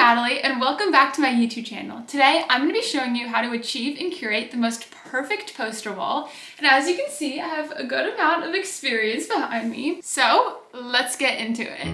Natalie and welcome back to my YouTube channel. Today I'm going to be showing you how to achieve and curate the most perfect poster wall. And as you can see, I have a good amount of experience behind me. So let's get into it.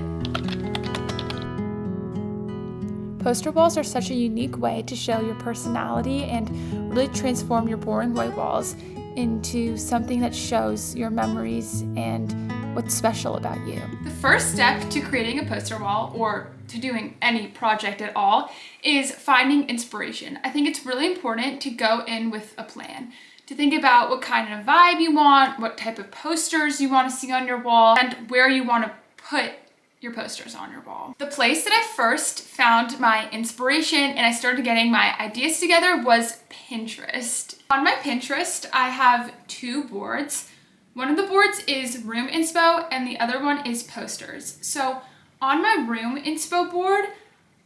Poster walls are such a unique way to show your personality and really transform your boring white walls into something that shows your memories and what's special about you. The first step to creating a poster wall, or to doing any project at all, is finding inspiration. I think it's really important to go in with a plan, to think about what kind of vibe you want, what type of posters you want to see on your wall, and where you want to put your posters on your wall. The place that I first found my inspiration and I started getting my ideas together was Pinterest. On my Pinterest, I have two boards. One of the boards is room inspo and the other one is posters. So on my room inspo board,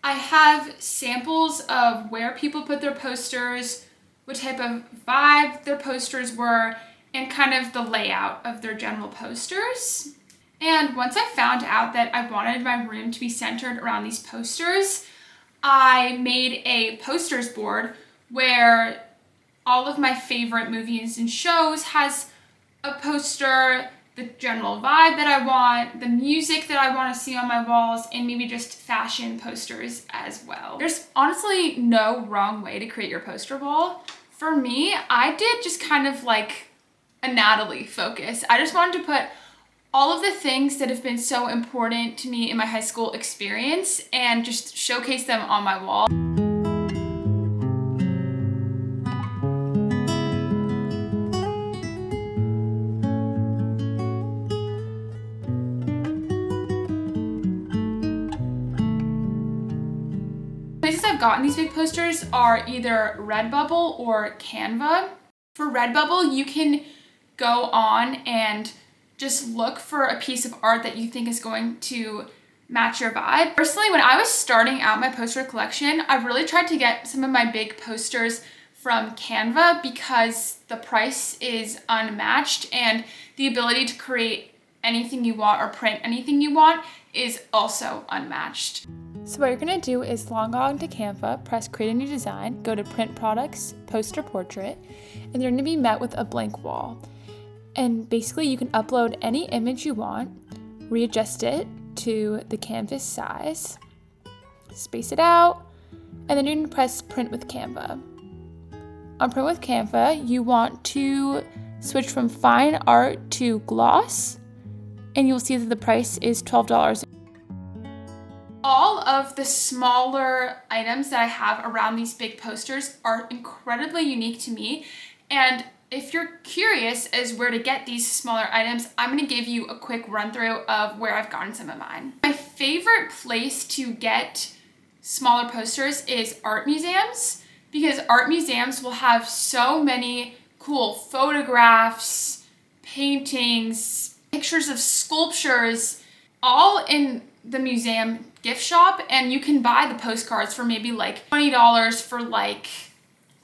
I have samples of where people put their posters, what type of vibe their posters were, and kind of the layout of their general posters. And once I found out that I wanted my room to be centered around these posters, I made a posters board where all of my favorite movies and shows has a poster, the general vibe that I want, the music that I want to see on my walls, and maybe just fashion posters as well. There's honestly no wrong way to create your poster wall. For me, I did just kind of like a Natalie focus. I just wanted to put all of the things that have been so important to me in my high school experience and just showcase them on my wall. Places I've gotten these big posters are either Redbubble or Canva. For Redbubble, you can go on and just look for a piece of art that you think is going to match your vibe. Personally, when I was starting out my poster collection, I really tried to get some of my big posters from Canva because the price is unmatched and the ability to create anything you want or print anything you want is also unmatched. So what you're gonna do is log on to Canva, press create a new design, go to print products, poster portrait, and you're gonna be met with a blank wall. And basically you can upload any image you want, readjust it to the canvas size, space it out, and then you're gonna press print with Canva. On print with Canva, you want to switch from fine art to gloss, and you'll see that the price is $12. All of the smaller items that I have around these big posters are incredibly unique to me, and if you're curious as where to get these smaller items, I'm going to give you a quick run through of where I've gotten some of mine. My favorite place to get smaller posters is art museums, because art museums will have so many cool photographs, paintings, pictures of sculptures, all in the museum gift shop, and you can buy the postcards for maybe like $20 for like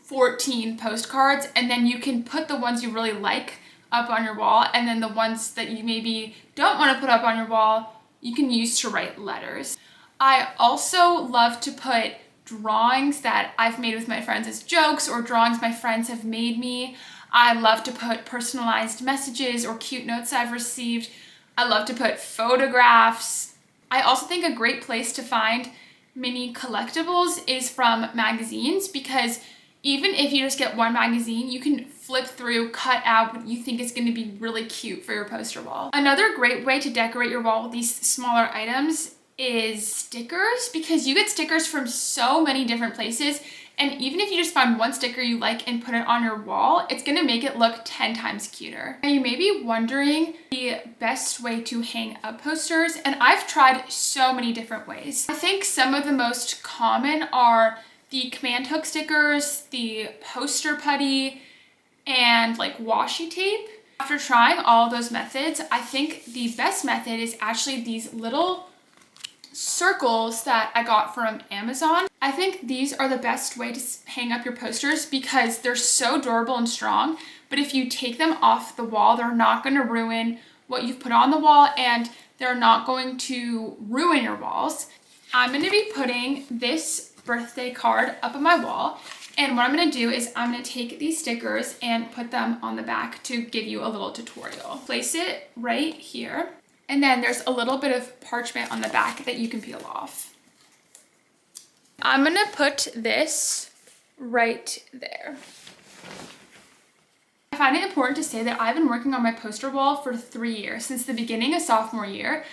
14 postcards, and then you can put the ones you really like up on your wall, and then the ones that you maybe don't want to put up on your wall, you can use to write letters. I also love to put drawings that I've made with my friends as jokes, or drawings my friends have made me. I love to put personalized messages or cute notes I've received. I love to put photographs. I also think a great place to find mini collectibles is from magazines, because even if you just get one magazine, you can flip through, cut out what you think is going to be really cute for your poster wall. Another great way to decorate your wall with these smaller items is stickers, because you get stickers from so many different places, and even if you just find one sticker you like and put it on your wall, it's going to make it look 10 times cuter. Now you may be wondering the best way to hang up posters, and I've tried so many different ways. I think some of the most common are the command hook stickers, the poster putty, and like washi tape. After trying all of those methods, I think the best method is actually these little circles that I got from Amazon. I think these are the best way to hang up your posters because they're so durable and strong, but if you take them off the wall, they're not going to ruin what you've put on the wall, and they're not going to ruin your walls. I'm gonna be putting this birthday card up on my wall. And what I'm gonna do is I'm gonna take these stickers and put them on the back to give you a little tutorial. Place it right here. And then there's a little bit of parchment on the back that you can peel off. I'm gonna put this right there. I find it important to say that I've been working on my poster wall for 3 years, since the beginning of sophomore year,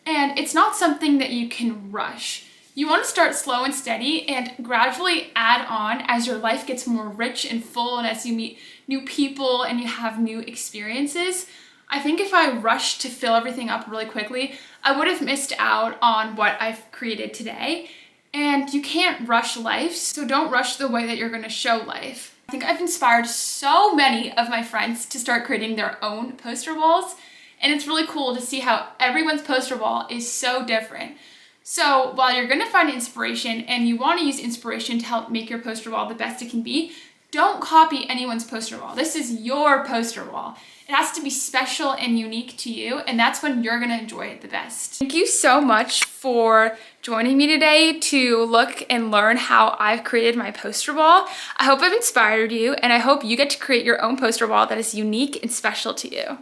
and it's not something that you can rush. You want to start slow and steady and gradually add on as your life gets more rich and full and as you meet new people and you have new experiences. I think if I rushed to fill everything up really quickly, I would have missed out on what I've created today. And you can't rush life, so don't rush the way that you're going to show life. I think I've inspired so many of my friends to start creating their own poster walls, and it's really cool to see how everyone's poster wall is so different. So while you're going to find inspiration and you want to use inspiration to help make your poster wall the best it can be, don't copy anyone's poster wall. This is your poster wall. It has to be special and unique to you, and that's when you're gonna enjoy it the best. Thank you so much for joining me today to look and learn how I've created my poster wall. I hope I've inspired you, and I hope you get to create your own poster wall that is unique and special to you.